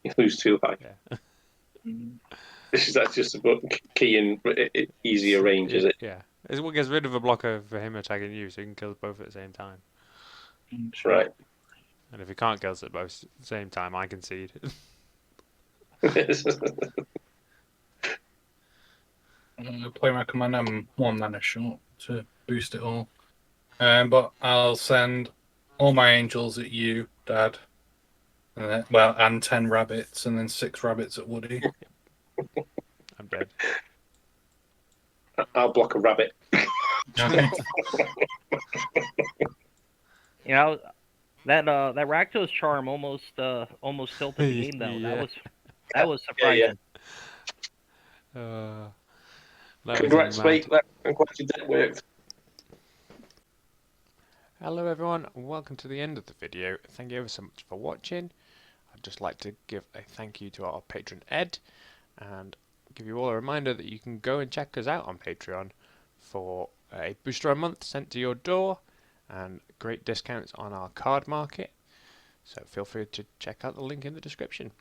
You lose 2 life. Yeah. That's just about key in easier range, is it? Yeah. It's what gets rid of a blocker for him attacking you, so you can kill us both at the same time. Right. And if he can't kill us at both at the same time, I concede. I'm going to play my commander. I'm 1 mana short to boost it all. But I'll send all my angels at you, Dad. And 10 rabbits, and then 6 rabbits at Woody. I'm dead. I'll block a rabbit. Okay. You know that Rakdos charm almost tilted the game though. Yeah. That was surprising. That was Congrats, mad. mate. I'm glad that worked. Hello everyone, welcome to the end of the video. Thank you ever so much for watching. I'd just like to give a thank you to our patron Ed, and give you all a reminder that you can go and check us out on Patreon for a booster a month sent to your door, and great discounts on our card market. So feel free to check out the link in the description.